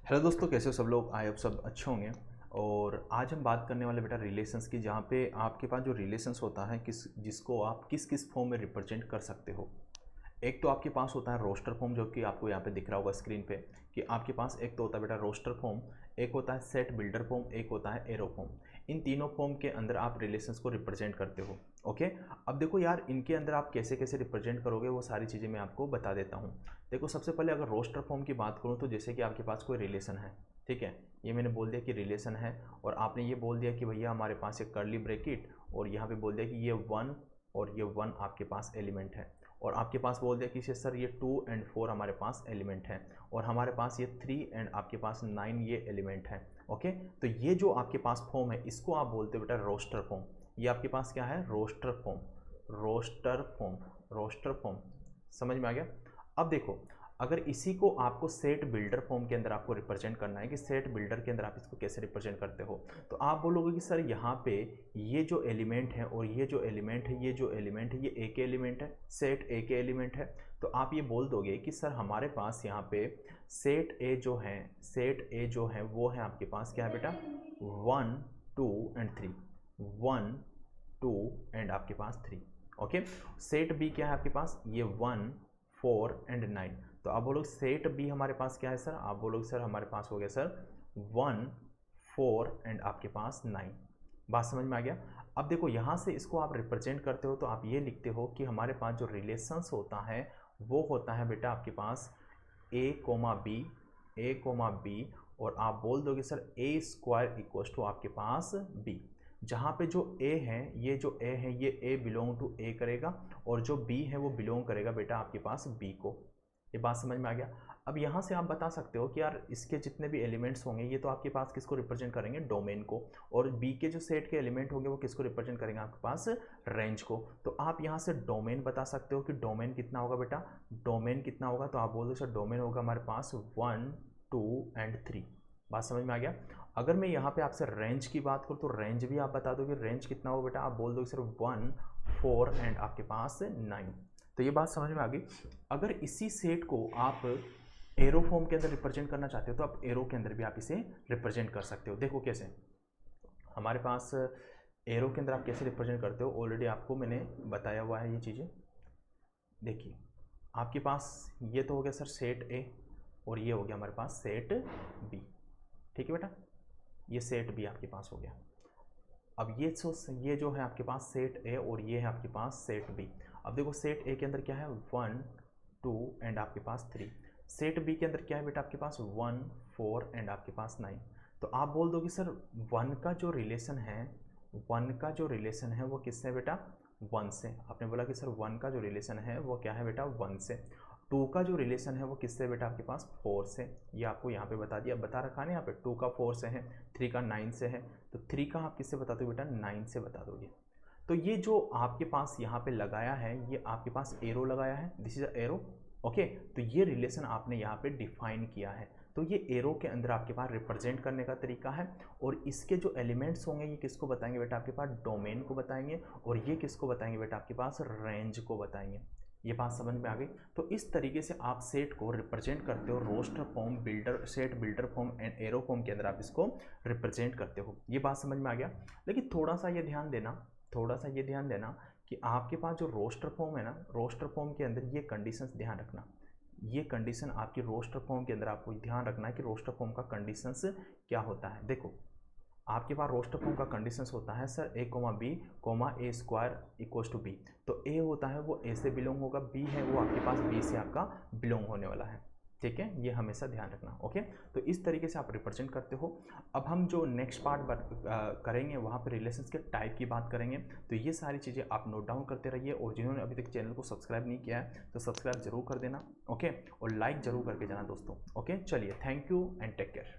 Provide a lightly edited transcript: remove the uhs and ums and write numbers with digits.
Hello दोस्तों, कैसे हो सब लोग। आई होप सब अच्छे होंगे। और आज हम बात करने वाले बेटा रिलेशंस की, जहाँ पे आपके पास जो रिलेशंस होता है जिसको आप किस किस फॉर्म में रिप्रेजेंट कर सकते हो। एक तो आपके पास होता है रोस्टर फॉर्म, जो कि आपको यहाँ पे दिख रहा होगा स्क्रीन पे कि आपके पास एक तो होता है बेटा रोस्टर फॉर्म, एक होता है सेट बिल्डर फॉर्म, एक होता है एरो फॉर्म। इन तीनों फॉर्म के अंदर आप रिलेशंस को रिप्रेजेंट करते हो। ओके, अब देखो यार, इनके अंदर आप कैसे कैसे रिप्रेजेंट करोगे वो सारी चीज़ें मैं आपको बता देता हूँ। देखो, सबसे पहले अगर रोस्टर फॉर्म की बात करूँ तो जैसे कि आपके पास कोई रिलेशन है, ठीक है, ये मैंने बोल दिया कि रिलेशन है, और आपने ये बोल दिया कि भैया हमारे पास एक कर्ली ब्रैकेट, और यहाँ पे बोल दिया कि ये 1 और ये 1 आपके पास एलिमेंट है, और आपके पास बोल दिया कि सर ये 2 एंड 4 हमारे पास एलिमेंट है, और हमारे पास ये 3 एंड आपके पास 9 ये एलिमेंट है। ओके, तो ये जो आपके पास फॉर्म है इसको आप बोलते हो बेटा रोस्टर फॉर्म। ये आपके पास क्या है? Roster form, roster form, roster form. समझ में आ गया? अब देखो, अगर इसी को आपको सेट बिल्डर फॉर्म के अंदर आपको रिप्रेजेंट करना है कि सेट बिल्डर के अंदर आप इसको कैसे रिप्रेजेंट करते हो, तो आप बोलोगे कि सर यहाँ पे ये जो एलिमेंट है और ये जो एलिमेंट है, ये जो एलिमेंट है ये ए के एलिमेंट है, सेट ए के एलिमेंट है। तो आप ये बोल दोगे कि सर हमारे पास यहाँ पे सेट ए जो है, सेट ए जो है वो है आपके पास क्या है बेटा? 1 2 एंड 3, 1 2 एंड आपके पास 3। ओके, सेट बी क्या है आपके पास? ये 1 4 एंड 9। तो आप बोलोगे सेट बी हमारे पास क्या है सर? आप बोलोगे सर हमारे पास हो गया सर 1 4 एंड आपके पास 9। बात समझ में आ गया? अब देखो, यहाँ से इसको आप रिप्रेजेंट करते हो तो आप ये लिखते हो कि हमारे पास जो रिलेशंस होता है वो होता है बेटा आपके पास A comma B, A comma B, और आप बोल दोगे sir A square equals to आपके पास बी। जहाँ पे जो ए है, ये जो ए है ये ए बिलोंग टू ए करेगा, और जो बी है वो बिलोंग करेगा बेटा आपके पास बी को। ये बात समझ में आ गया? अब यहाँ से आप बता सकते हो कि यार इसके जितने भी एलिमेंट्स होंगे ये तो आपके पास किसको रिप्रेजेंट करेंगे? डोमेन को। और बी के जो सेट के एलिमेंट होंगे वो किसको रिप्रेजेंट करेंगे? आपके पास रेंज को। तो आप यहाँ से डोमेन बता सकते हो कि डोमेन कितना होगा बेटा? डोमेन कितना होगा? तो आप बोल दो सर डोमेन होगा हमारे पास 1 2 एंड 3। बात समझ में आ गया? अगर मैं यहाँ पे आपसे रेंज की बात करूँ तो रेंज भी आप बता दोगे रेंज कितना होगा बेटा? आप बोल दोगे सर 1 4 एंड आपके पास 9। तो ये बात समझ में आ गई। अगर इसी सेट को आप एरो फॉर्म के अंदर रिप्रेजेंट करना चाहते हो तो आप एरो के अंदर भी आप इसे रिप्रेजेंट कर सकते हो। देखो कैसे, हमारे पास एरो के अंदर आप कैसे रिप्रेजेंट करते हो ऑलरेडी आपको मैंने बताया हुआ है ये चीज़ें। देखिए, आपके पास ये तो हो गया सर सेट ए, और ये हो गया हमारे पास सेट बी। ठीक है बेटा, ये सेट बी आपके पास हो गया। अब ये जो है आपके पास सेट ए, और ये है आपके पास सेट बी। अब देखो, सेट ए के अंदर क्या है? 1 2 एंड आपके पास 3। सेट बी के अंदर क्या है बेटा? आपके पास 1 4 एंड आपके पास 9। तो आप बोल दोगे सर 1 का जो रिलेशन है, 1 का जो रिलेशन है वो किससे बेटा? 1 से। आपने बोला कि सर 1 का जो रिलेशन है वो क्या है बेटा? 1 से। 2 का जो रिलेशन है वो किससे बेटा? आपके पास 4 से। ये आपको यहाँ पे बता दिया, बता रखा है यहाँ पे। 2 का 4 से है, 3 का 9 से है, तो 3 का आप किससे बताते हो बेटा? 9 से बता दोगे। तो ये जो आपके पास यहाँ पे लगाया है, ये आपके पास एरो लगाया है, दिस इज एरो। ओके, तो ये रिलेशन आपने यहाँ पे डिफाइन किया है, तो ये एरो के अंदर आपके पास रिप्रेजेंट करने का तरीका है। और इसके जो एलिमेंट्स होंगे ये किसको बताएंगे बेटा? आपके पास डोमेन को बताएंगे, और ये किसको बताएंगे बेटा? आपके पास रेंज को बताएंगे। ये बात समझ में आ गई? तो इस तरीके से आप सेट को रिप्रेजेंट करते हो roster form, builder, set builder form and arrow form के अंदर आप इसको रिप्रेजेंट करते हो। ये बात समझ में आ गया? लेकिन थोड़ा सा ये ध्यान देना, थोड़ा सा ये ध्यान देना कि आपके पास जो रोस्टर फॉर्म है ना, रोस्टर फॉर्म के अंदर ये कंडीशंस ध्यान रखना। ये कंडीशन आपकी रोस्टर फॉर्म के अंदर आपको ध्यान रखना है कि रोस्टर फॉर्म का कंडीशंस क्या होता है। देखो, आपके पास रोस्टर फॉर्म का कंडीशंस होता है sir A comma B comma A square equals to B. तो ए होता है वो ए से बिलोंग होगा, बी है वो आपके पास बी से आपका बिलोंग होने वाला है। ठीक है, ये हमेशा ध्यान रखना। ओके, तो इस तरीके से आप रिप्रेजेंट करते हो। अब हम जो नेक्स्ट पार्ट करेंगे वहाँ पर रिलेशंस के टाइप की बात करेंगे। तो ये सारी चीज़ें आप नोट डाउन करते रहिए, और जिन्होंने अभी तक चैनल को सब्सक्राइब नहीं किया है तो सब्सक्राइब जरूर कर देना। ओके, और लाइक जरूर करके जाना दोस्तों। ओके, चलिए, thank you and take care.